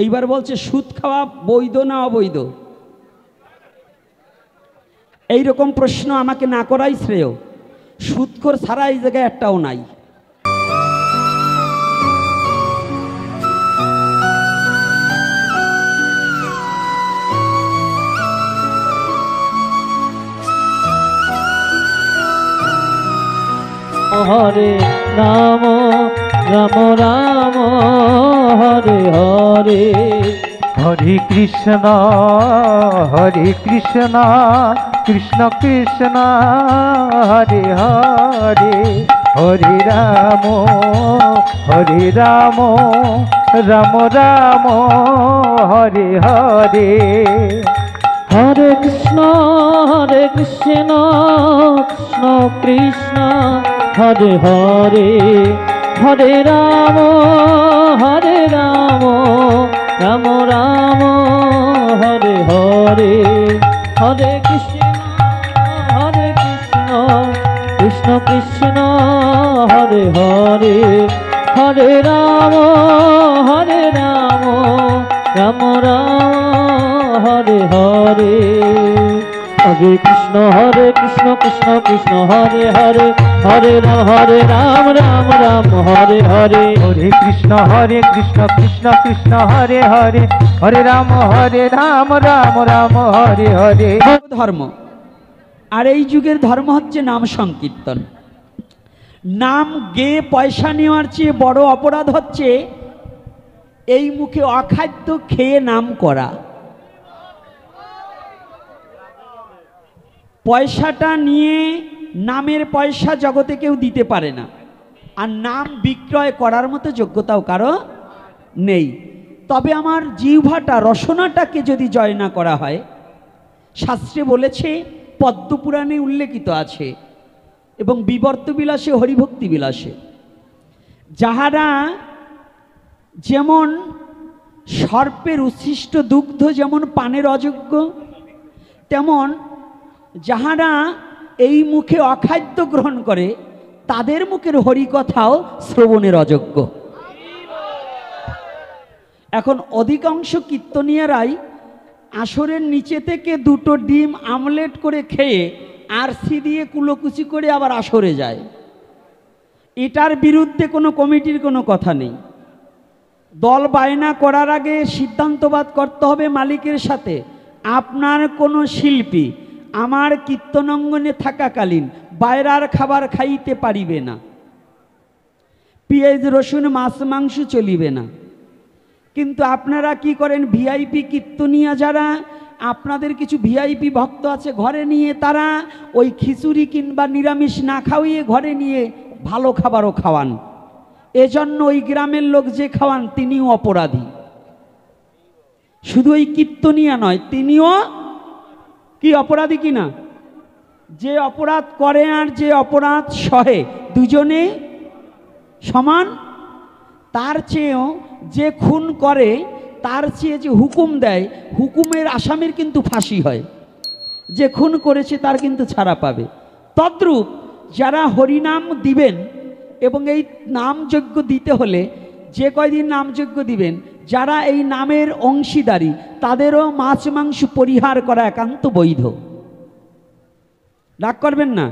এইবার বলছে সুদ খাওয়া বৈধ না অবৈধ? এইরকম প্রশ্ন আমাকে না করাই শ্রেয়। সুদখোর ছাড়া এই জায়গায় একটাও নাই। হরে রাম রাম রাম হরে হরে, হরে কৃষ্ণ কৃষ্ণ কৃষ্ণ হরে হরে, হরে রাম রাম রাম হরে হরে। হরে কৃষ্ণ কৃষ্ণ কৃষ্ণ হরে হরে, হরে রাম রাম রাম হরে হরে, হরে কৃষ্ণ কৃষ্ণ কৃষ্ণ হরে হরে, হরে রাম রাম রাম হরে হরে। হরে কৃষ্ণ কৃষ্ণ কৃষ্ণ হরে হরে, হরে রাম রাম রাম হরে হরে। হরে কৃষ্ণ কৃষ্ণ কৃষ্ণ হরে হরে, হরে রাম রাম রাম হরে হরে। ধর্ম আর এই যুগের ধর্ম হচ্ছে নাম সংকীর্তন। নাম গেয়ে পয়সা নেওয়ার চেয়ে বড় অপরাধ হচ্ছে এই মুখে অখাদ্য খেয়ে নাম করা। পয়সাটা নিয়ে নামের পয়সা জগতে কেউ দিতে পারে না, আর নাম বিক্রয় করার মতো যোগ্যতাও কারো নেই। তবে আমার জিহ্বাটা রসনাটাকে যদি জয় না করা হয়, শাস্ত্রে বলেছে, পদ্মপুরাণে উল্লেখিত আছে এবং বিবর্ত বিলাসে হরিভক্তি বিলাসে, যাহারা যেমন সর্পের উচ্ছিষ্ট দুগ্ধ যেমন পানের অযোগ্য, তেমন যাহারা এই মুখে অখাদ্য গ্রহণ করে তাদের মুখের হরিকথাও শ্রবণের অযোগ্য। এখন অধিকাংশ কীর্তনিয়ারাই আসরের নিচে থেকে দুটো ডিম আমলেট করে খেয়ে আরসি দিয়ে কুলোকুচি করে আবার আসরে যায়। এটার বিরুদ্ধে কোনো কমিটির কোনো কথা নেই। দল বায়না করার আগে সিদ্ধান্তবাদ করতে হবে মালিকের সাথে, আপনার কোনো শিল্পী আমার কীর্তনঙ্গনে থাকাকালীন বাইরের খাবার খাইতে পারিবে না, পেঁয়াজ রসুন মাছ মাংস চলিবে না। কিন্তু আপনারা কি করেন, ভিআইপি কীর্তনিয়া যারা, আপনাদের কিছু ভিআইপি ভক্ত আছে ঘরে নিয়ে, তারা ওই খিচুড়ি কিংবা নিরামিষ না খাওয়িয়ে ঘরে নিয়ে ভালো খাবারও খাওয়ান। এজন্য ওই গ্রামের লোক যে খাওয়ান তিনিও অপরাধী। শুধু ওই কীর্তনিয়া নয়, তিনিও কি অপরাধী কিনা? যে অপরাধ করে আর যে অপরাধ সহে দুজনে সমান। তার চেয়েও যে খুন করে, তার চেয়ে যে হুকুম দেয়, হুকুমের আসামির কিন্তু ফাঁসি হয়, যে খুন করেছে তার কিন্তু ছাড়া পাবে। তদ্রূপ যারা হরিনাম দিবেন, এবং এই নামযজ্ঞ দিতে হলে যে কয়দিন নামযজ্ঞ দিবেন, যারা এই নামের অংশীদারি তাদেরও মাছ মাংস পরিহার করা একান্ত বৈধ। রাগ করবেন না।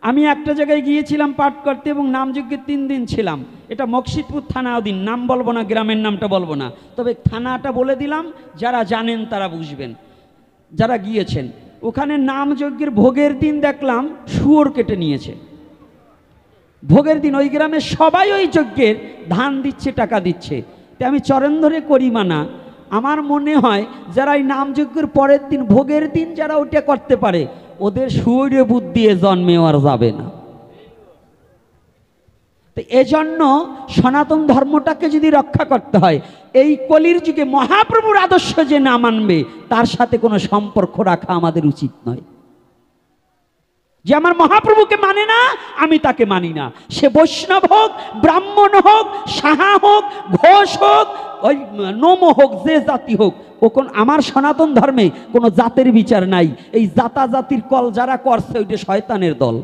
আমি একটা জায়গায় গিয়েছিলাম পাঠ করতে এবং নামযজ্ঞের 3 দিন ছিলাম। এটা মকসিদপুর থানা অধীন, নাম বলবো না, গ্রামের নামটা বলবো না, তবে থানাটা বলে দিলাম, যারা জানেন তারা বুঝবেন, যারা গিয়েছেন। ওখানে নামযজ্ঞের ভোগের দিন দেখলাম শুয়োর কেটে নিয়েছে। ভোগের দিন ওই গ্রামে সবাই ওই যজ্ঞের ধান দিচ্ছে, টাকা দিচ্ছে। তাই আমি চরণ ধরে করি মানা, আমার মনে হয় যারা এই নামযজ্ঞের পরের দিন ভোগের দিন যারা ওটা করতে পারে, ওদের শুয়োরে বুদ্ধি জন্মেও আর যাবে না। তো এজন্য সনাতন ধর্মটাকে যদি রক্ষা করতে হয়, এই কলির যুগে মহাপ্রভুর আদর্শ যে না মানবে তার সাথে কোনো সম্পর্ক রাখা আমাদের উচিত নয়। যে আমার মহাপ্রভুকে মানে না, আমি তাকে মানি না। সে বৈষ্ণব হোক, ব্রাহ্মণ হোক, সাহা হোক, ঘোষ হোক, ওই নোম হোক, যে জাতি হোক, ও কোন আমার সনাতন ধর্মে কোনো জাতের বিচার নাই। এই জাতা জাতির কল যারা করছে ওইটা শয়তানের দল।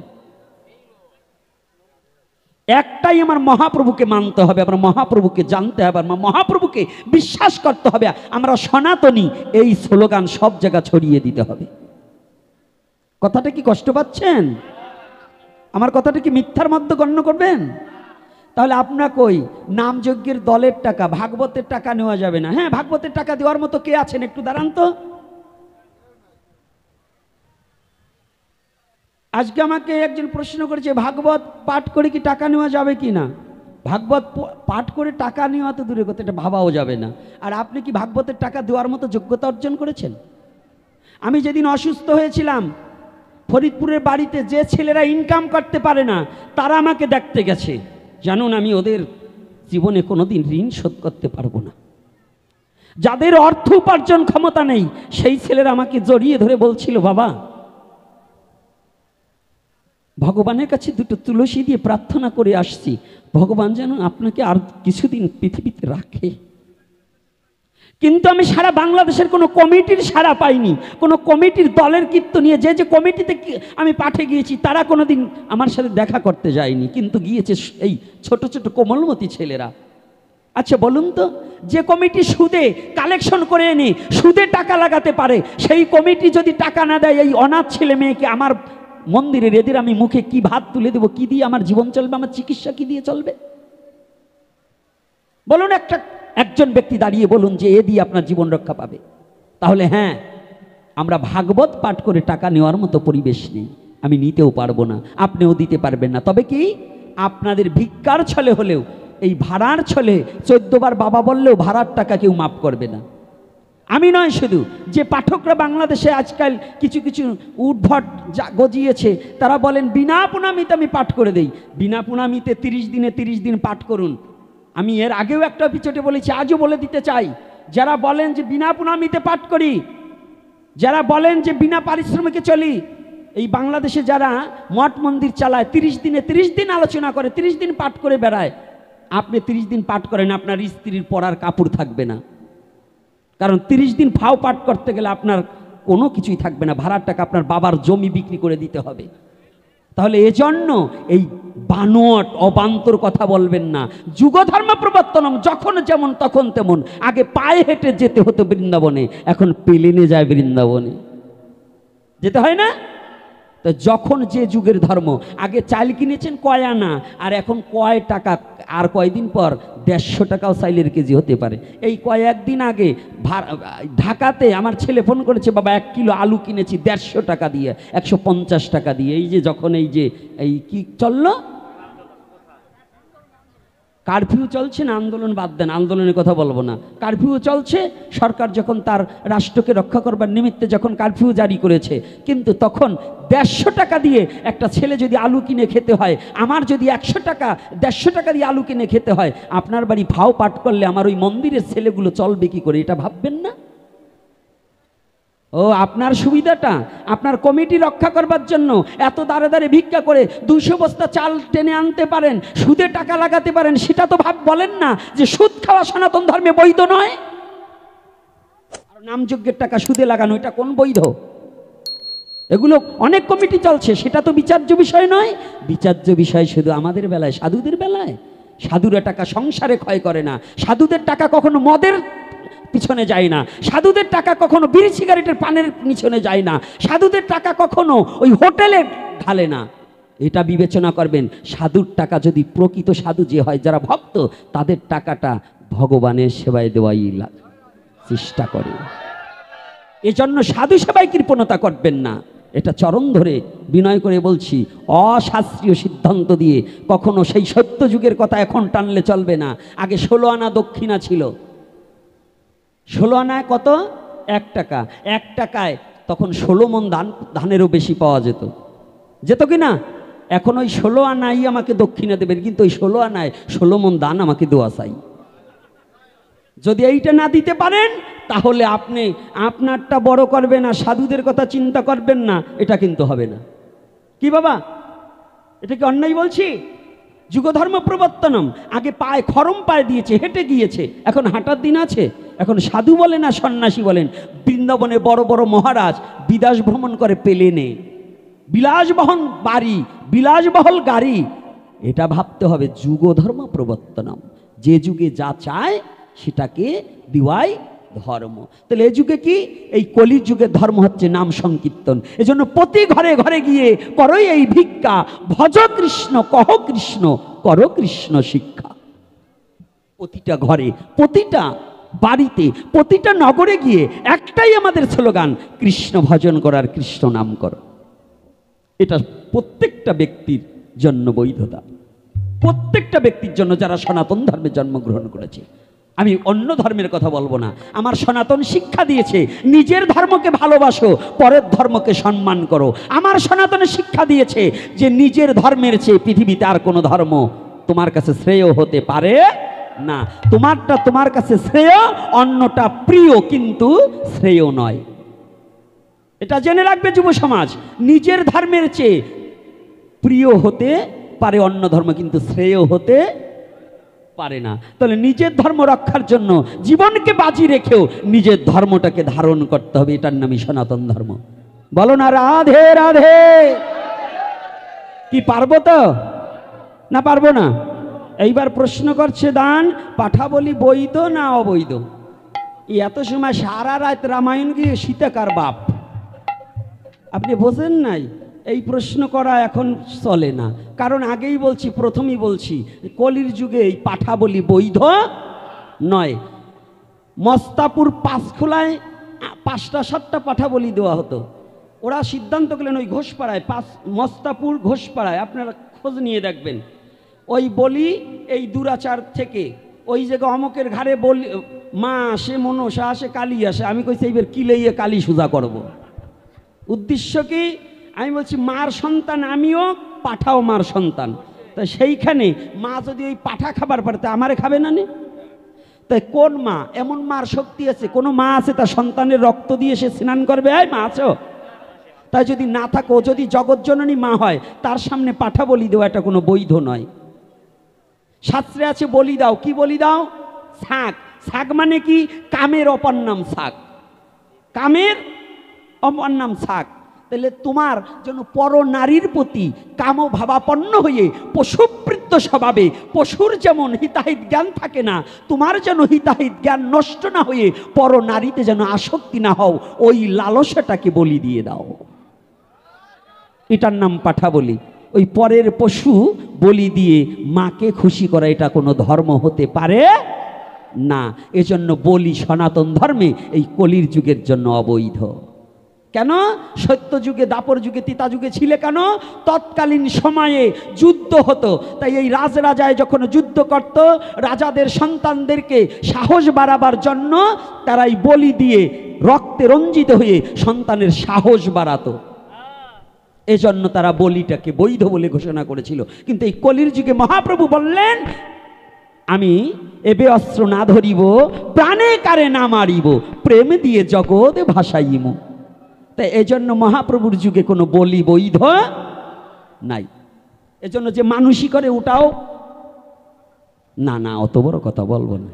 একটাই, আমার মহাপ্রভুকে মানতে হবে, আমার মহাপ্রভুকে জানতে হবে, আমার মহাপ্রভুকে বিশ্বাস করতে হবে, আমরা সনাতনী, এই স্লোগান সব জায়গা ছড়িয়ে দিতে হবে। কথাটা কি কষ্ট পাচ্ছেন? আমার কথাটা কি মিথ্যার মধ্যে গণ্য করবেন? তাহলে আপনার কই নামযজ্ঞের দলের টাকা, ভাগবতের টাকা নেওয়া যাবে না? হ্যাঁ, ভাগবতের টাকা দেওয়ার মতো কে আছেন? একটু দাঁড়ান তো। আজকে আমাকে একজন প্রশ্ন করেছে, ভাগবত পাঠ করে কি টাকা নেওয়া যাবে কি না? ভাগবত পাঠ করে টাকা নেওয়া তো দূরের কথা, এটা ভাবাও যাবে না। আর আপনি কি ভাগবতের টাকা দেওয়ার মতো যোগ্যতা অর্জন করেছেন? আমি যেদিন অসুস্থ হয়েছিলাম, ফরিদপুরের বাড়িতে যে ছেলেরা ইনকাম করতে পারে না তারা আমাকে দেখতে গেছে। জানুন, আমি ওদের জীবনে কোনোদিন ঋণ শোধ করতে পারবো না। যাদের অর্থ উপার্জন ক্ষমতা নেই সেই ছেলেরা আমাকে জড়িয়ে ধরে বলছিল, বাবা ভগবানের কাছে দুটো তুলসী দিয়ে প্রার্থনা করে আসছি, ভগবান যেন আপনাকে আর কিছুদিন পৃথিবীতে রাখে। কিন্তু আমি সারা বাংলাদেশের কোনো কমিটির সাড়া পাইনি, কোনো কমিটির দলের কীর্তন নিয়ে যে কমিটিতে আমি পাঠে গিয়েছি তারা কোনোদিন আমার সাথে দেখা করতে যায়নি, কিন্তু গিয়েছে এই ছোট ছোট কোমলমতি ছেলেরা। আচ্ছা বলুন তো, যে কমিটি সুদে কালেকশন করে এনে সুদে টাকা লাগাতে পারে, সেই কমিটি যদি টাকা না দেয়, এই অনাথ ছেলে মেয়েকে আমার মন্দিরের এদের আমি মুখে কি ভাত তুলে দেবো? কি দিয়ে আমার জীবন চলবে? আমার চিকিৎসা কি দিয়ে চলবে? বলুন, একজন ব্যক্তি দাঁড়িয়ে বলুন যে এ দিয়ে আপনার জীবন রক্ষা পাবে। তাহলে হ্যাঁ, আমরা ভাগবত পাঠ করে টাকা নেওয়ার মতো পরিবেশ নেই, আমি নিতেও পারবো না, আপনিও দিতে পারবেন না। তবে কি আপনাদের ভিক্ষার ছলে হলেও, এই ভাড়ার ছলে 14 বার বাবা বললেও ভাড়ার টাকা কেউ মাফ করবে না। আমি নয়, শুধু যে পাঠকরা বাংলাদেশে আজকাল কিছু কিছু উদ্ভট গজিয়েছে, তারা বলেন বিনা পুনামিতে আমি পাঠ করে দেই। বিনা পুনামিতে 30 দিনে 30 দিন পাঠ করুন। আমি এর আগেও একটা এপিসোডে বলেছি, আজও বলে দিতে চাই, যারা বলেন যে বিনা পুনামিতে পাঠ করি, যারা বলেন যে বিনা পারিশ্রমিকে চলি, এই বাংলাদেশে যারা মঠ মন্দির চালায়, 30 দিনে 30 দিন আলোচনা করে, 30 দিন পাঠ করে বেড়ায়, আপনি 30 দিন পাঠ করেন, আপনার স্ত্রীর পরার কাপড় থাকবে না। কারণ 30 দিন ফাও পাঠ করতে গেলে আপনার কোনো কিছুই থাকবে না, ভাড়ার টাকা আপনার বাবার জমি বিক্রি করে দিতে হবে। তাহলে এজন্য এই বানোয়াট অবান্তর কথা বলবেন না। যুগধর্ম প্রবর্তনম, যখন যেমন তখন তেমন। আগে পায়ে হেঁটে যেতে হতো বৃন্দাবনে, এখন প্লেনে যায় বৃন্দাবনে, যেতে হয় না? তো যখন যে যুগের ধর্ম, আগে চাল কিনেছেন কয় আনা, আর এখন কয় টাকা, আর কয়দিন পর 150 টাকাও চাইলের কেজি হতে পারে। এই কয়েকদিন আগে ঢাকাতে আমার ছেলে ফোন করেছে, বাবা 1 কিলো আলু কিনেছি 150 টাকা দিয়ে, 150 টাকা দিয়ে। এই যে যখন এই কি চললো, কারফিউ চলছে না, আন্দোলন বাদ দেন, আন্দোলনের কথা বলবো না, কারফিউ চলছে। সরকার যখন তার রাষ্ট্রকে রক্ষা করবার নিমিত্তে যখন কারফিউ জারি করেছে, কিন্তু তখন 150 টাকা দিয়ে একটা ছেলে যদি আলু কিনে খেতে হয়, আমার যদি 100 টাকা 150 টাকা দিয়ে আলু কিনে খেতে হয়, আপনার বাড়ি ভাও পাঠ করলে আমার ওই মন্দিরের ছেলেগুলো চলবে কি করে? এটা ভাববেন না? ও আপনার সুবিধাটা, আপনার কমিটি রক্ষা করবার জন্য এত দাঁড়ে দাঁড়ে ভিক্ষা করে 200 বস্তা চাল টেনে আনতে পারেন, সুদে টাকা লাগাতে পারেন, সেটা তো বলেন না যে সুদ খাওয়া সনাতন ধর্মে বৈধ নয়। আর নামযজ্ঞের টাকা সুদে লাগানো, এটা কোন বৈধ? এগুলো অনেক কমিটি চলছে, সেটা তো বিচার্য বিষয় নয়। বিচার্য বিষয় শুধু আমাদের বেলায়, সাধুদের বেলায়। সাধুরা টাকা সংসারে ক্ষয় করে না, সাধুদের টাকা কখনো মদের পিছনে যায় না, সাধুদের টাকা কখনো বিড়ি সিগারেটের পানের পিছনে যায় না, সাধুদের টাকা কখনো ওই হোটেলে ঢালে না। এটা বিবেচনা করবেন, সাধুর টাকা যদি প্রকৃত সাধু যে হয়, যারা ভক্ত, তাদের টাকাটা ভগবানের সেবায় দেওয়াই চেষ্টা করে। এজন্য সাধু সেবায় কৃপণতা করবেন না, এটা চরণ ধরে বিনয় করে বলছি। অশাস্ত্রীয় সিদ্ধান্ত দিয়ে কখনো সেই সত্য যুগের কথা এখন টানলে চলবে না। আগে 16 আনা দক্ষিণা ছিল, 16 আনায় কত? 1 টাকা। 1 টাকায় তখন 16 মণ ধানেরও বেশি পাওয়া যেত কি না? এখন ওই 16 আনাই আমাকে দক্ষিণা দেবেন, কিন্তু ওই 16 আনায় 16 মণ ধান আমাকে দেওয়া চাই। যদি এইটা না দিতে পারেন, তাহলে আপনি আপনারটা বড় করবেন না, সাধুদের কথা চিন্তা করবেন না, এটা কিন্তু হবে না। কি বাবা, এটা কি অন্যায় বলছি? যুগধর্ম প্রবর্তনম, আগে পায়ে খরম পায়ে দিয়েছে, হেঁটে গিয়েছে, এখন হাঁটার দিন আছে? এখন সাধু বলেন আর সন্ন্যাসী বলেন, বৃন্দাবনে বড় বড় মহারাজ বিদেশ ভ্রমণ করে প্লেনে, বিলাসবহল বাড়ি, বিলাসবহল গাড়ি, এটা ভাবতে হবে যুগ ধর্ম প্রবর্তনম, যে যুগে যা চায় সেটাকে দিওয়াই ধর্ম। তাহলে এই যুগে কি, এই কলির যুগের ধর্ম হচ্ছে নাম সংকীর্তন। এজন্য প্রতি ঘরে ঘরে গিয়ে করই এই ভিক্ষা, ভজ কৃষ্ণ কহ কৃষ্ণ করো কৃষ্ণ শিক্ষা। প্রতিটা ঘরে, প্রতিটা বাড়িতে, প্রতিটা নগরে গিয়ে একটাই আমাদের স্লোগান, কৃষ্ণ ভজন করার, কৃষ্ণ নাম করো। এটা প্রত্যেকটা ব্যক্তির জন্য বৈধতা, প্রত্যেকটা ব্যক্তির জন্য যারা সনাতন ধর্মে জন্মগ্রহণ করেছে। আমি অন্য ধর্মের কথা বলবো না। আমার সনাতন শিক্ষা দিয়েছে নিজের ধর্মকে ভালোবাসো, পরের ধর্মকে সম্মান করো। আমার সনাতন শিক্ষা দিয়েছে যে নিজের ধর্মের চেয়ে পৃথিবীতে আর কোনো ধর্ম তোমার কাছে শ্রেয় হতে পারে না। তোমারটা তোমার কাছে শ্রেয়, অন্যটা প্রিয় কিন্তু শ্রেয় নয়। এটা জেনে রাখবে যুব সমাজ, নিজের ধর্মের চেয়ে প্রিয় হতে পারে অন্য ধর্ম, কিন্তু শ্রেয় হতে পারে না। তাহলে নিজের ধর্ম রক্ষার জন্য জীবনকে বাজি রেখেও নিজের ধর্মটাকে ধারণ করতে হবে। এটার নামই সনাতন ধর্ম। বলো না রাধে রাধে। কি পারবো তো না পারবো না? এইবার প্রশ্ন করছে দান, পাঠা বলি বৈধ না অবৈধ? এত সময় সারা রাত রামায়ণ গিয়ে সীতাকার বাপ, আপনি বোঝেন নাই? এই প্রশ্ন করা এখন চলে না, কারণ আগেই বলছি, প্রথমেই বলছি, কলির যুগে এই পাঠা বলি বৈধ নয়। মস্তাপুর পাঁচখোলায় 5টা 7টা পাঠা বলি দেওয়া হতো। ওরা সিদ্ধান্ত করলেন ওই ঘোষপাড়ায়, মস্তাপুর ঘোষপাড়ায়, আপনারা খোঁজ নিয়ে দেখবেন, ওই বলি এই দুরাচার থেকে ওই জায়গায় অমকের ঘাড়ে বলি মা আসে, মনসা আসে, কালী আসে। আমি কইছি এইবার কিলেইয়ে কালী সোজা করব। উদ্দেশ্য কি? আমি বলছি মার সন্তান আমিও, পাঠাও মার সন্তান। তো সেইখানে মা যদি ওই পাঠা খাবার পারে তা আমারে খাবে না নে? তাই কোন মা, এমন মার শক্তি আছে? কোনো মা আছে তার সন্তানের রক্ত দিয়ে সে স্নান করবে? এই মা আছো? তাই যদি না থাকো, যদি জগৎজননী মা হয়, তার সামনে পাঠা বলি দেওয়া এটা কোনো বৈধ নয়। শাস্ত্রে আছে বলি দাও, কি বলি দাও? শাক। শাক মানে কি? কামের অপর নাম শাক, কামের অপর নাম শাক। তাহলে তোমার জন্য পর নারীর প্রতি কাম ভাবাপন্ন হয়ে পশুবৃত্ত স্বভাবে, পশুর যেমন হিতাহিত জ্ঞান থাকে না, তোমার যেন হিতাহিত জ্ঞান নষ্ট না হয়ে পর নারীতে যেন আসক্তি না হও, ওই লালসাটাকে বলি দিয়ে দাও। এটার নাম পাঠা বলি। ওই পরের পশু বলি দিয়ে মাকে খুশি করা এটা কোনো ধর্ম হতে পারে না। এজন্য বলি সনাতন ধর্মে এই কলির যুগের জন্য অবৈধ। কেন? সত্য যুগে, দাপর যুগে, তিতা যুগে ছিলে কেন? তৎকালীন সময়ে যুদ্ধ হতো, তাই এই রাজরাজায় যখন যুদ্ধ করত, রাজাদের সন্তানদেরকে সাহস বাড়াবার জন্য তারাই বলি দিয়ে রক্তে রঞ্জিত হয়ে সন্তানের সাহস বাড়াতো। এজন্য তারা বলিটাকে বৈধ বলে ঘোষণা করেছিল। কিন্তু এই কলির যুগে মহাপ্রভু বললেন, আমি এবে অস্ত্র না ধরিব, প্রাণে কারে না মারিব, প্রেম দিয়ে জগৎ ভাসাইব। তাই এজন্য মহাপ্রভুর যুগে কোনো বলি বৈধ নাই। এজন্য যে মানুষই করে ওটাও না, না অত বড় কথা বলবো না,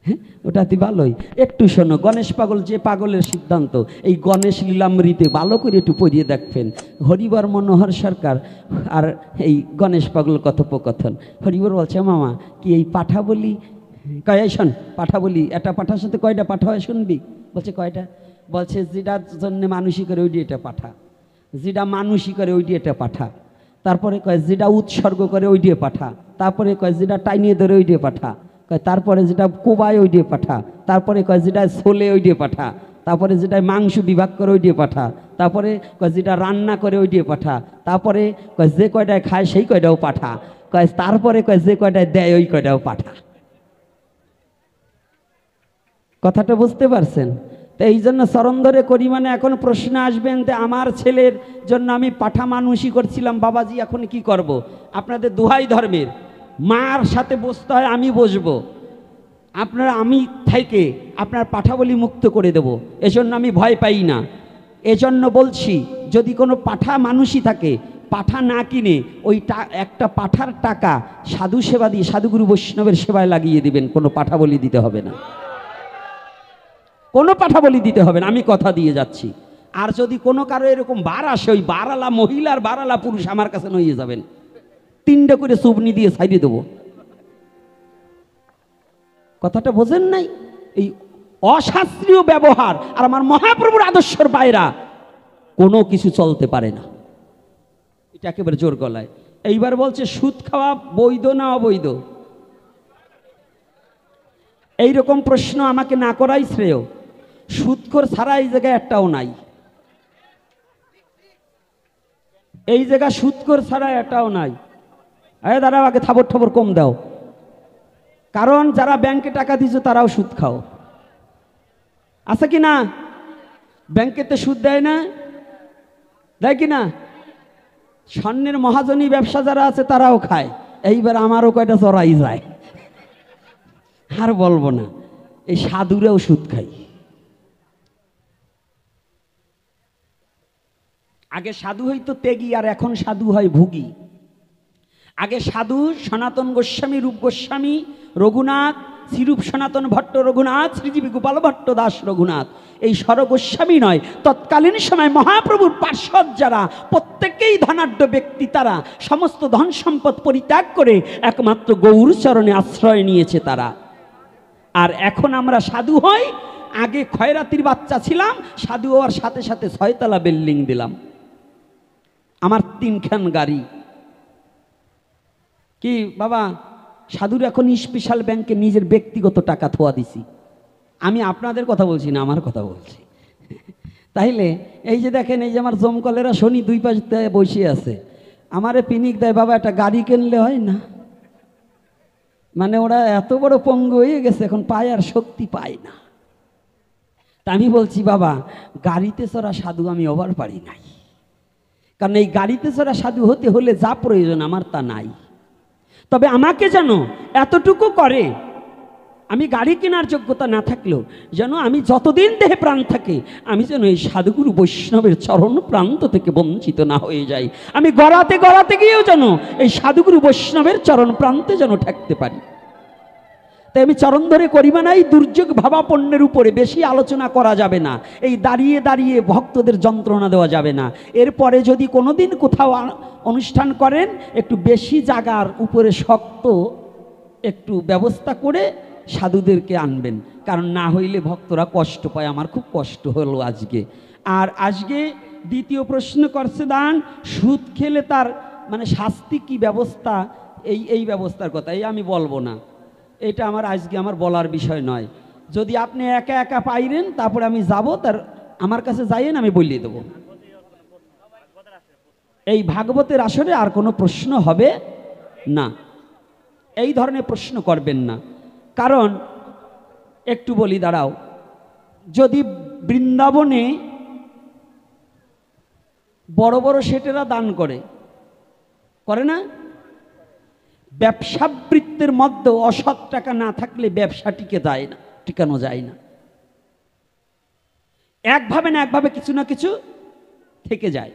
হ্যাঁ ওটাতে ভালোই। একটু শোনো, গণেশ পাগল যে পাগলের সিদ্ধান্ত, এই গণেশ লীলামৃতে ভালো করে একটু পড়িয়ে দেখবেন। হরিবর মনোহর সরকার আর এই গণেশ পাগল কথোপকথন। হরিবর বলছে, মামা কি এই পাঠা বলি? কয় শোন, পাঠা বলি একটা পাঠার সাথে কয়টা পাঠা হয় শুনবি? বলছে কয়টা? বলছে যেটার জন্য মানুষই করে ওইটি এটা পাঠা, যেটা মানুষই করে ওইটি এটা পাঠা, তারপরে কয় যেটা উৎসর্গ করে ওই দিয়ে পাঠা, তারপরে কয় যেটা টাইনিয়ে ধরে ওই দিয়ে পাঠা, কয় তারপরে যেটা কোবায় ওই দিয়ে পাঠা, তারপরে কয় যেটা ছোলে ওই দিয়ে পাঠা, তারপরে যেটা মাংস বিভাগ করে ওই দিয়ে পাঠা, তারপরে কয় যেটা রান্না করে ওই দিয়ে পাঠা, তারপরে কয় যে কয়টায় খায় সেই কয়টাও পাঠা, কয় তারপরে কয় যে কয়টায় দেয় ওই কয়টাও পাঠা। কথাটা বুঝতে পারছেন? তো এই জন্য চরণ ধরে করি মানে এখন প্রশ্ন আসবেন যে আমার ছেলের জন্য আমি পাঠা মানুষই করছিলাম, বাবাজি এখন কি করব? আপনাদের দুহাই ধর্মের মার সাথে বসতে হয়, আমি বসবো, আপনারা আমি থেকে আপনার পাঠা বলি মুক্ত করে দেব। এজন্য আমি ভয় পাই না। এজন্য বলছি, যদি কোনো পাঠা মানুষই থাকে, পাঠা না কিনে ওই একটা পাঠার টাকা সাধু সেবা দিয়ে সাধুগুরু বৈষ্ণবের সেবায় লাগিয়ে দিবেন, কোনো পাঠা বলি দিতে হবে না, কোনো পাঠা বলি দিতে হবে না, আমি কথা দিয়ে যাচ্ছি। আর যদি কোনো কারো এরকম বার আসে, ওই বারালা মহিলার বারালা পুরুষ আমার কাছে নিয়ে যাবেন, 3টা করে চুবনি দিয়ে ছাইড়ে দেবো। কথাটা বোঝেন নাই? এই অশাস্ত্রীয় ব্যবহার আর আমার মহাপ্রভুর আদর্শের বাইরা কোনো কিছু চলতে পারে না। এটা একেবারে জোর গলায়। এইবার বলছে সুদ খাওয়া বৈধ না অবৈধ? এইরকম প্রশ্ন আমাকে না করাই শ্রেয়। সুদখোর ছাড়া এই জায়গায় একটাও নাই। এই জায়গা সুদখোর ছাড়া একটাও নাই। দাঁড়াও, আগে থাবর ঠাবর কম দাও। কারণ যারা ব্যাংকে টাকা দিছো তারাও সুদ খাও, আছে কি না? ব্যাংকেতে সুদ দেয় না, দেয় কি না? স্বর্ণের মহাজনী ব্যবসা যারা আছে তারাও খায়। এইবার আমারও কয়টা চড়াই যায়, আর বলবো না। এই সাধুরাও সুদ খাই। আগে সাধু হইতো ত্যাগী, আর এখন সাধু হয় ভুগী। আগে সাধু সনাতন গোস্বামী, রূপ গোস্বামী, রঘুনাথ, শ্রীরূপ সনাতন ভট্ট রঘুনাথ, শ্রীজীবী গোপাল ভট্ট দাস রঘুনাথ, এই স্বরগোস্বামী নয়, তৎকালীন সময় মহাপ্রভুর পার্শ্বদ যারা প্রত্যেকেই ধনাঢ্য ব্যক্তি, তারা সমস্ত ধন সম্পদ পরিত্যাগ করে একমাত্র গৌর চরণে আশ্রয় নিয়েছে তারা। আর এখন আমরা সাধু হই। আগে খয়রাতির বাচ্চা ছিলাম, সাধু হওয়ার সাথে সাথে 6তলা বিল্ডিং দিলাম, আমার 3খান গাড়ি। কি বাবা, সাধুর এখন স্পেশাল ব্যাংকে নিজের ব্যক্তিগত টাকা থোয়া দিছি। আমি আপনাদের কথা বলছি না, আমার কথা বলছি। তাইলে এই যে দেখেন, এই যে আমার জমকলেরা শনি 2 পাশ দেয় বসে আছে, আমারে পিনিক দেয়, বাবা একটা গাড়ি কিনলে হয় না? মানে ওরা এত বড় পঙ্গু হয়ে গেছে, এখন পায় আর শক্তি পায় না। তা আমি বলছি, বাবা গাড়িতে চড়া সাধু আমি হবার পারি নাই, কারণ এই গাড়িতে চড়া সাধু হতে হলে যা প্রয়োজন আমার তা নাই। তবে আমাকে যেন এতটুকু করে, আমি গাড়ি কেনার যোগ্যতা না থাকলেও যেন আমি যতদিন দেহে প্রাণ থাকে, আমি যেন এই সাধুগুরু বৈষ্ণবের চরণ প্রান্ত থেকে বঞ্চিত না হয়ে যাই। আমি গড়াতে গড়াতে গিয়েও যেন এই সাধুগুরু বৈষ্ণবের চরণ প্রান্তে যেন ঠেকতে পারি। তাই আমি চরণ ধরে করিবা না। এই দুর্যোগ ভাবাপন্নের উপরে বেশি আলোচনা করা যাবে না। এই দাঁড়িয়ে দাঁড়িয়ে ভক্তদের যন্ত্রণা দেওয়া যাবে না। এরপরে যদি কোনোদিন কোথাও অনুষ্ঠান করেন, একটু বেশি জায়গার উপরে শক্ত একটু ব্যবস্থা করে সাধুদেরকে আনবেন, কারণ না হইলে ভক্তরা কষ্ট পায়। আমার খুব কষ্ট হলো আজকে। আর আজকে দ্বিতীয় প্রশ্ন করছে দান, সুদ খেলে তার মানে শাস্তি কি ব্যবস্থা, এই ব্যবস্থার কথা এই আমি বলবো না। এটা আমার আজকে আমার বলার বিষয় নয়। যদি আপনি একা একা পাইরেন, তারপরে আমি যাব, তার আমার কাছে যাইয়েন, আমি বলিয়ে দেবো। এই ভাগবতের আসরে আর কোনো প্রশ্ন হবে না, এই ধরনের প্রশ্ন করবেন না। কারণ একটু বলি, দাঁড়াও, যদি বৃন্দাবনে বড় বড় সেটেরা দান করে না, ব্যবসাবৃত্তের মধ্যে অসৎ টাকা না থাকলে ব্যবসা টিকানো যায় না। একভাবে না একভাবে কিছু না কিছু থেকে যায়।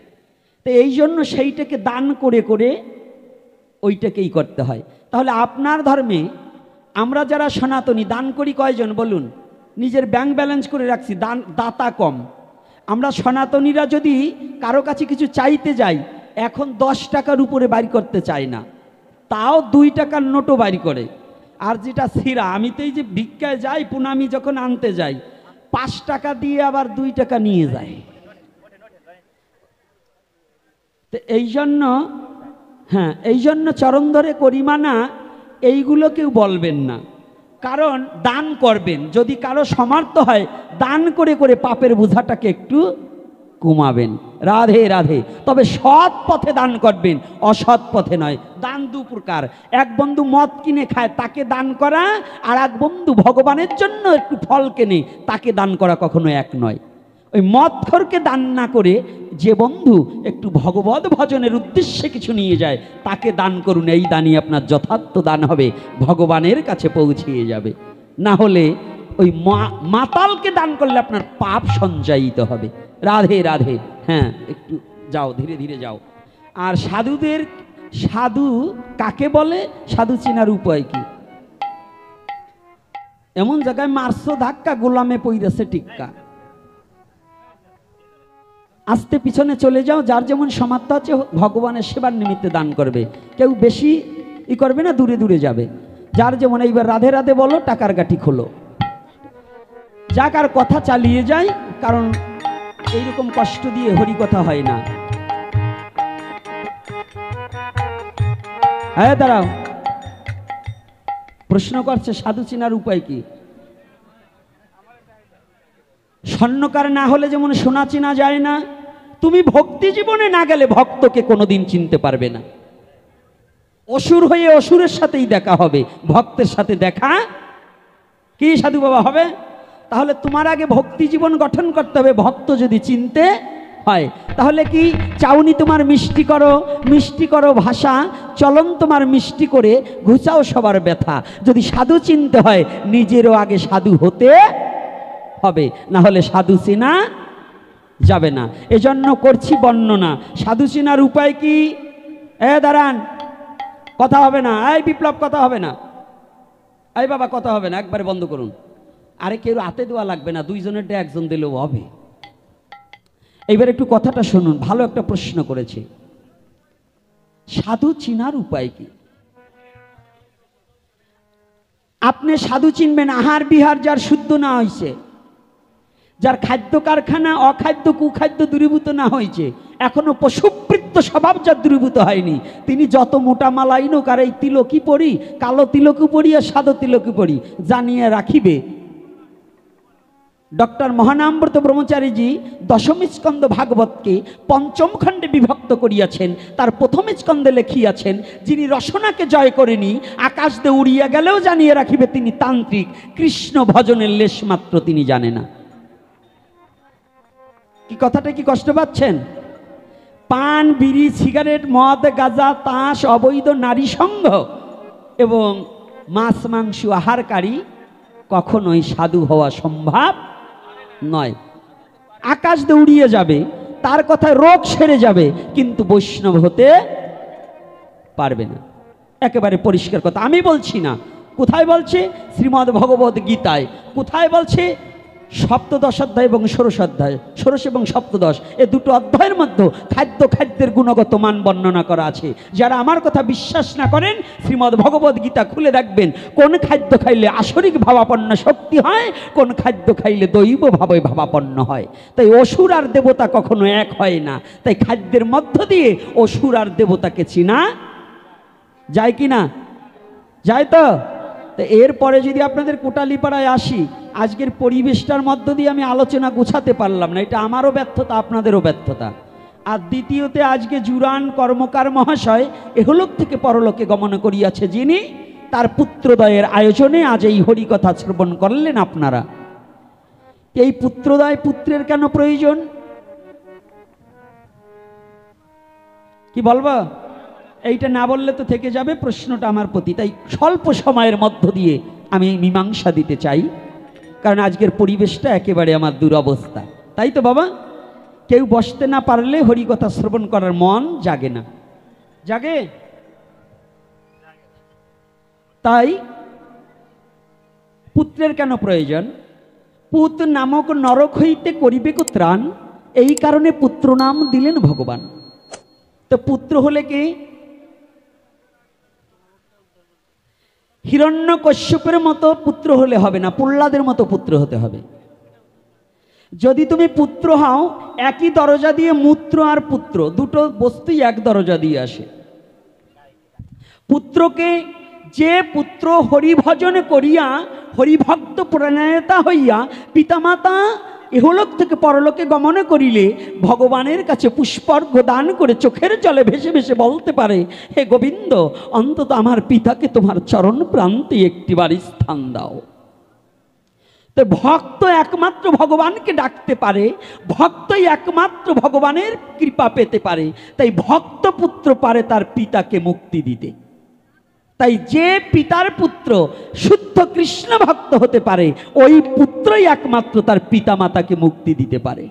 তো এই জন্য সেইটাকে দান করে করে ওইটাকেই করতে হয়। তাহলে আপনার ধর্মে আমরা যারা সনাতনী দান করি কয়জন বলুন? নিজের ব্যাংক ব্যালেন্স করে রাখছি, দাতা কম। আমরা সনাতনীরা যদি কারো কাছে কিছু চাইতে যাই, এখন 10 টাকার উপরে বাড়ি করতে চায় না, তাও 2 টাকার নোটও বাড়ি করে। আর যেটা সিরা, আমি তো এই যে ভিক্ষায় যাই, পুনামি যখন আনতে যাই, 5 টাকা দিয়ে আবার 2 টাকা নিয়ে যায়। তো এই জন্য চরণ ধরে করি মানা, এইগুলো কেউ বলবেন না। কারণ দান করবেন, যদি কারো সামর্থ্য হয় দান করে করে পাপের বোঝাটাকে একটু কমাবেন। রাধে রাধে। তবে সৎ পথে দান করবেন, অসৎ পথে নয়। দান 2 প্রকার। এক বন্ধু মদ কিনে খায়, তাকে দান করা, আর এক বন্ধু ভগবানের জন্য একটু ফল কেনে, তাকে দান করা কখনো এক নয়। ওই মদখোরকে দান না করে যে বন্ধু একটু ভগবত ভজনের উদ্দেশ্যে কিছু নিয়ে যায়, তাকে দান করুন। এই দানই আপনার যথার্থ দান হবে, ভগবানের কাছে পৌঁছিয়ে যাবে। না হলে ওই মাতালকে দান করলে আপনার পাপ সঞ্চয়িত হবে। রাধে রাধে। হ্যাঁ, একটু যাও, ধীরে ধীরে যাও। আর সাধু কাকে বলে, সাধু চেনার উপায় কি? এমন জায়গায় মারছো ধাক্কা, গোলামে পইরেছে টিক্কা। আস্তে পিছনে চলে যাও, যার যেমন সামর্থ্য আছে ভগবানের সেবার নিমিত্তে দান করবে, কেউ বেশি করবে না, দূরে দূরে যাবে, যার যেমন। এইবার রাধে রাধে বলো, টাকার গাঠি খোলো, যাক আর কথা চালিয়ে যায়, কারণ এইরকম কষ্ট দিয়ে হরি কথা হয় না। হ্যাঁ দাঁড়াও, প্রশ্ন করছে সাধু চিনার উপায় কি? স্বর্ণকার না হলে যেমন সোনা চিনা যায় না, তুমি ভক্তি জীবনে না গেলে ভক্তকে কোনোদিন চিনতে পারবে না। অসুর হয়ে অসুরের সাথেই দেখা হবে, ভক্তের সাথে দেখা কি সাধু বাবা হবে? তাহলে তোমার আগে ভক্তি জীবন গঠন করতে হবে, ভক্ত যদি চিনতে হয়। তাহলে কি চাউনি তোমার মিষ্টি করো ভাষা, চলন তোমার মিষ্টি করে ঘুচাও সবার ব্যথা। যদি সাধু চিনতে হয়, নিজেরও আগে সাধু হতে হবে, না হলে সাধু চেনা যাবে না। এজন্য করছি বর্ণনা। সাধু চেনার উপায় কি? দাঁড়ান, কথা হবে না, এই বিপ্লব কথা হবে না, এই বাবা কথা হবে না, একবারে বন্ধ করুন। আরে কেউ হাতে দেওয়া লাগবে না, দুইজনেরটা একজন দিলেও হবে। এইবার একটু কথাটা শুনুন, ভালো একটা প্রশ্ন করেছে। সাধু চিনার উপায় কি? আপনি সাধু চিনবেন আহার বিহার যার শুদ্ধ না হয়েছে, যার খাদ্য কারখানা অখাদ্য কুখাদ্য দূরীভূত না হয়েছে, এখনো পশুবৃত্ত স্বভাব যার দূরীভূত হয়নি, তিনি যত মোটা মালাই নোক আর এই তিলকি পড়ি, কালো তিলকি পড়ি আর সাদা তিলকি পড়ি, জানিয়ে রাখিবে। ডক্টর মহানামব্রত ব্রহ্মচারীজি দশম স্কন্দ ভাগবতকে পঞ্চম খণ্ডে বিভক্ত করিয়াছেন। তার প্রথম স্কন্ধে লিখিয়াছেন, যিনি রসনাকে জয় করেনি, আকাশ দিয়ে উড়িয়া গেলেও জানিয়ে রাখিবে তিনি তান্ত্রিক, কৃষ্ণ ভজনের লেশ মাত্র তিনি জানে না। কি কথাটা কি কষ্ট পাচ্ছেন? পান বিড়ি সিগারেট মদ গাঁজা তাস অবৈধ নারী সঙ্গ এবং মাছ মাংস আহারকারী কখনোই সাধু হওয়া সম্ভব নয়। আকাশ দিয়ে উড়িয়ে যাবে, তার কথায় রোগ সেরে যাবে, কিন্তু বৈষ্ণব হতে পারবে না। একেবারে পরিষ্কার কথা, আমি বলছি না। কোথায় বলছে? শ্রীমদ্ ভগবত গীতায়। কোথায় বলছে? সপ্তদশ অধ্যায় এবং ষোড়শ অধ্যায়, ষোড়শ এবং সপ্তদশ, এ দুটো অধ্যায়ের মধ্যে খাদ্যের গুণগত মান বর্ণনা করা আছে। যারা আমার কথা বিশ্বাস না করেন, শ্রীমদ্ ভগবত গীতা খুলে দেখবেন, কোন খাদ্য খাইলে আসরিক ভাবাপন্ন শক্তি হয়, কোন খাদ্য খাইলে দৈব ভাবে ভাবাপন্ন হয়। তাই অসুর আর দেবতা কখনো এক হয় না। তাই খাদ্যের মধ্য দিয়ে অসুর আর দেবতাকে চিনা যায় কি না? যায় তো? এরপরে যদি আপনাদের কোটালীপাড়ায় আসি, আজকের পরিবেশটার মধ্য দিয়ে আমি আলোচনা গোছাতে পারলাম না, এটা আমারও ব্যর্থতা, আপনাদেরও ব্যর্থতা। আর দ্বিতীয়তে, আজকে জুরান কর্মকার মহাশয় এহলোক থেকে পরলোকে গমন করিয়াছে, যিনি তার পুত্রদয়ের আয়োজনে আজ এই হরিকথা শ্রবণ করলেন আপনারা। এই পুত্রদয়, পুত্রের কেন প্রয়োজন কি বলবো? এইটা না বললে তো থেকে যাবে প্রশ্নটা আমার প্রতি। তাই স্বল্প সময়ের মধ্য দিয়ে আমি মীমাংসা দিতে চাই, কারণ আজকের পরিবেশটা একেবারে আমার দুরবস্থা। তাই তো বাবা, কেউ বসতে না পারলে হরিকথা শ্রবণ করার মন জাগে না, জাগে? তাই পুত্রের কেন প্রয়োজন? পুত্র নামক নরক হইতে করিবে ত্রাণ, এই কারণে পুত্র নাম দিলেন ভগবান। তো পুত্র হলে কি? হিরণ্যকশ্যপের মতো পুত্র হলে হবে না, প্রহ্লাদের মতো পুত্র হতে হবে। যদি তুমি পুত্র হও, একই দরজা দিয়ে মূত্র আর পুত্র দুটো বস্তুই এক দরজা দিয়ে আসে। পুত্রকে যে পুত্র হরিভজন করিয়া হরিভক্ত প্রণয়তা হইয়া পিতামাতা ইহলোক থেকে পরলোকে গমন করিলে ভগবানের কাছে পুষ্পার্ঘ্য দান করে চোখের জলে ভেসে ভেসে বলতে পারে, হে গোবিন্দ, অন্তত আমার পিতাকে তোমার চরণ প্রান্তে একটিবার স্থান দাও। তো ভক্ত একমাত্র ভগবানকে ডাকতে পারে, ভক্তই একমাত্র ভগবানের কৃপা পেতে পারে। তাই ভক্ত পুত্র পারে তার পিতাকে মুক্তি দিতে। তাই যে পিতার পুত্র শুদ্ধ কৃষ্ণ ভক্ত হতে পারে, ওই পুত্রই একমাত্র তার পিতামাতাকে মুক্তি দিতে পারে।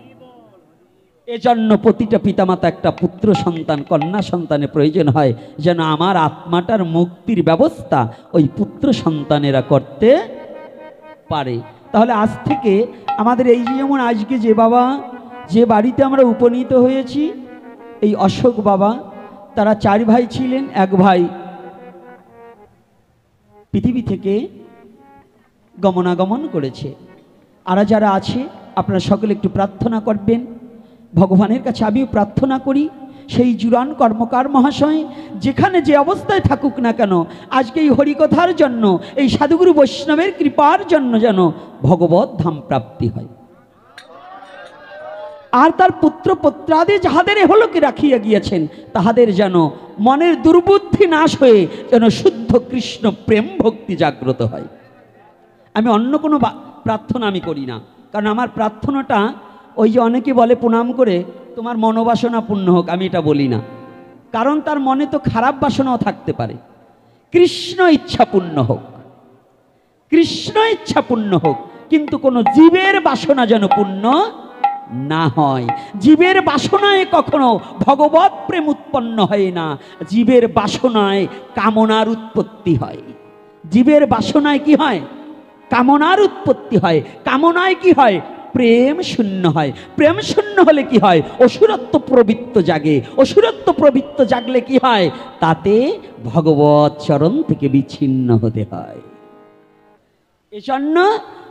এজন্য প্রতিটা পিতামাতা একটা পুত্র সন্তান, কন্যা সন্তানের প্রয়োজন হয়, যেন আমার আত্মাটার মুক্তির ব্যবস্থা ওই পুত্র সন্তানেরা করতে পারে। তাহলে আজ থেকে আমাদের এই যেমন আজকে যে বাবা যে বাড়িতে আমরা উপনীত হয়েছি, এই অশোক বাবা, তারা 4 ভাই ছিলেন। এক ভাই পৃথিবী থেকে গমনাগমন করেছে। আর যারা আছে আপনারা সকলে একটু প্রার্থনা করবেন। ভগবানের কাছে আমিও প্রার্থনা করি, সেই জুরান কর্মকার মহাশয় যেখানে যে অবস্থায় থাকুক না কেন, আজকে এই হরিকথার জন্য, এই সাধুগুরু বৈষ্ণবের কৃপার জন্য যেন ভগবত ধাম প্রাপ্তি হয়। আর তার পুত্র পুত্রাদি যাহাদের এহলোকে রাখিয়া গিয়েছেন, তাহাদের যেন মনের দুর্বুদ্ধি নাশ হয়ে যেন শুদ্ধ কৃষ্ণ প্রেম ভক্তি জাগ্রত হয়। আমি অন্য কোনো প্রার্থনা আমি করি না, কারণ আমার প্রার্থনাটা ওই যে অনেকে বলে প্রণাম করে তোমার মনোবাসনা পূর্ণ হোক, আমি এটা বলি না, কারণ তার মনে তো খারাপ বাসনাও থাকতে পারে। কৃষ্ণ ইচ্ছা পূর্ণ হোক, কৃষ্ণ ইচ্ছা পূর্ণ হোক, কিন্তু কোনো জীবের বাসনা যেন পূর্ণ না হয়। জীবের বাসনায় কখনো ভগবত প্রেম উৎপন্ন হয় না, জীবের বাসনায় কামনার উৎপত্তি হয়। জীবের বাসনায় কি হয়? কামনার উৎপত্তি হয়। কামনায় কি হয়? প্রেম শূন্য হয়। প্রেম শূন্য হলে কি হয়? অসুরত্ব প্রবৃত্ত জাগে। অসুরত্ব প্রবৃত্ত জাগলে কি হয়? তাতে ভগবত চরণ থেকে বিচ্ছিন্ন হতে হয়। এজন্য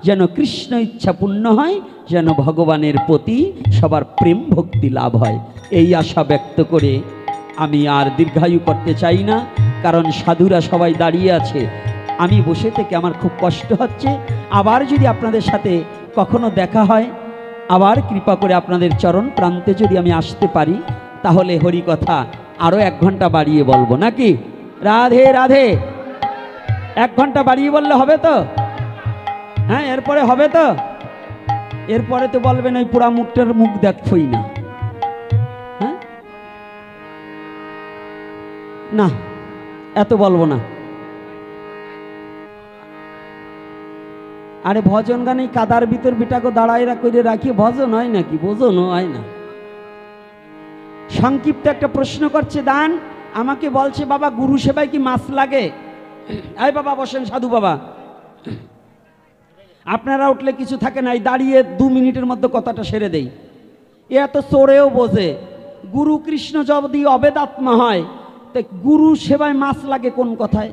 যেন কৃষ্ণ ইচ্ছা পূর্ণ হয়, যেন ভগবানের প্রতি সবার প্রেম ভক্তি লাভ হয়, এই আশা ব্যক্ত করে আমি আর দীর্ঘায়ু করতে চাই না, কারণ সাধুরা সবাই দাঁড়িয়ে আছে। আমি বসে থেকে আমার খুব কষ্ট হচ্ছে। আবার যদি আপনাদের সাথে কখনো দেখা হয়, আবার কৃপা করে আপনাদের চরণ প্রান্তে যদি আমি আসতে পারি, তাহলে হরিকথা আরও 1 ঘন্টা বাড়িয়ে বলবো, নাকি? রাধে রাধে। 1 ঘন্টা বাড়িয়ে বললে হবে তো? হ্যাঁ, এরপরে হবে তো? এরপরে তো বলবেন ওই পুরা মুখটার মুখ দেখবই না। হ্যাঁ, না, এত বলবো না। আরে ভজন গান এই কাদার ভিতর বিটাকে দাঁড়াইরা করে রাখি ভজন হয় নাকি? ভজন হয় না। সংক্ষিপ্ত একটা প্রশ্ন করছে দান, আমাকে বলছে বাবা গুরু সেবায় কি মাছ লাগে? এই বাবা বসেন, সাধু বাবা, আপনারা উঠলে কিছু থাকে না, দাঁড়িয়ে 2 মিনিটের মধ্যে কথাটা সেরে দেই। এ এত চোরেও বোঝে, গুরু কৃষ্ণ যদি অবেদাত্মা হয়, তো গুরু সেবায় মাছ লাগে কোন কথায়?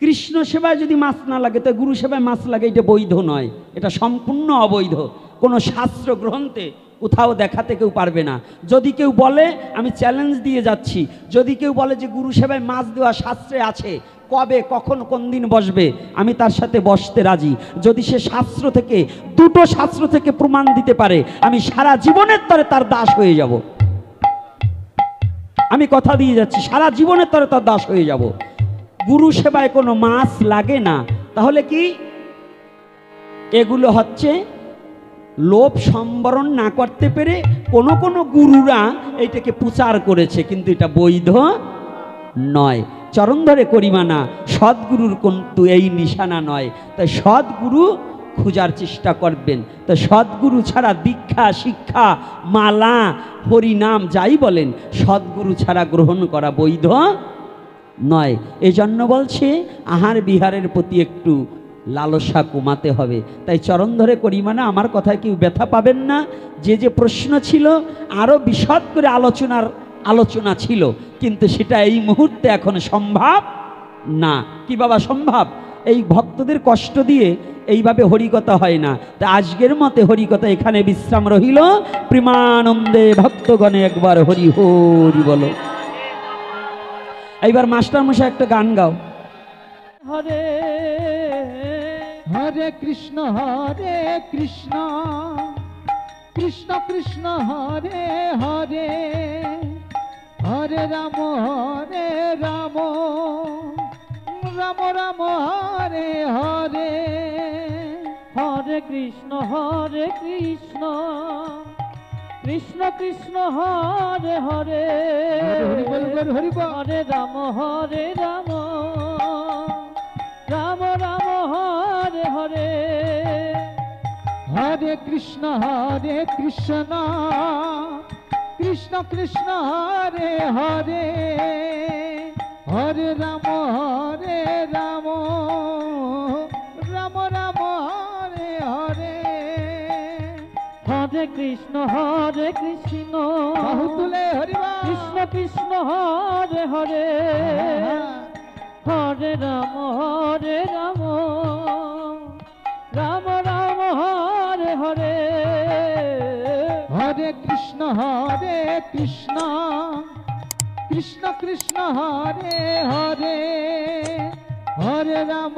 কৃষ্ণ সেবায় যদি মাছ না লাগে, তো গুরু সেবায় মাছ লাগে, এটা বৈধ নয়, এটা সম্পূর্ণ অবৈধ। কোনো শাস্ত্র গ্রন্থে কোথাও দেখাতে কেউ পারবে না। যদি কেউ বলে, আমি চ্যালেঞ্জ দিয়ে যাচ্ছি, যদি কেউ বলে যে গুরু সেবায় মাছ দেওয়া শাস্ত্রে আছে, কবে কখন কোন দিন বসবে, আমি তার সাথে বসতে রাজি। যদি সে শাস্ত্র থেকে, 2টো শাস্ত্র থেকে প্রমাণ দিতে পারে, আমি সারা জীবনের তরে তার দাস হয়ে যাব। আমি কথা দিয়ে যাচ্ছি, সারা জীবনের তরে তার দাস হয়ে যাব। গুরু সেবায় কোনো মাছ লাগে না। তাহলে কি এগুলো হচ্ছে লোভ সম্বরণ না করতে পেরে কোনো কোনো গুরুরা এইটাকে প্রচার করেছে, কিন্তু এটা বৈধ নয়। চরণ ধরে করিমানা, সদ্গুরুর কিন্তু এই নিশানা নয়। তাই সদ্গুরু খোঁজার চেষ্টা করবেন। তো সদ্গুরু ছাড়া দীক্ষা, শিক্ষা, মালা, হরিনাম যাই বলেন, সদ্গুরু ছাড়া গ্রহণ করা বৈধ নয়। এজন্য বলছে আহার বিহারের প্রতি একটু লালসা কমাতে হবে। তাই চরণ ধরে করিমানা, আমার কথায় কেউ ব্যথা পাবেন না। যে যে প্রশ্ন ছিল আরও বিশদ করে আলোচনা ছিল, কিন্তু সেটা এই মুহূর্তে এখন সম্ভব না। কি বাবা সম্ভব? এই ভক্তদের কষ্ট দিয়ে এইভাবে হরিকথা হয় না। তা আজকের মতে হরিকথা এখানে বিশ্রাম রহিল। প্রেমানন্দে ভক্তগণে একবার হরি হরি বলো। এইবার মাস্টার মশাই একটা গান গাও। হরে হরে কৃষ্ণ কৃষ্ণ কৃষ্ণ হরে হরে, হরে রাম রাম রাম হরে হরে, হরে কৃষ্ণ কৃষ্ণ কৃষ্ণ হরে হরে, হরে রাম রাম রাম হরে হরে, হরে কৃষ্ণ কৃষ্ণ কৃষ্ণ হরে হরে, হরে রাম রাম রাম রাম হরে হরে, হরে হরে কৃষ্ণ বাহু তুলে হরিবা কৃষ্ণ কৃষ্ণ হরে হরে হরে রাম রাম রাম হরে হরে হরে কৃষ্ণ কৃষ্ণ কৃষ্ণ হরে হরে হরে রাম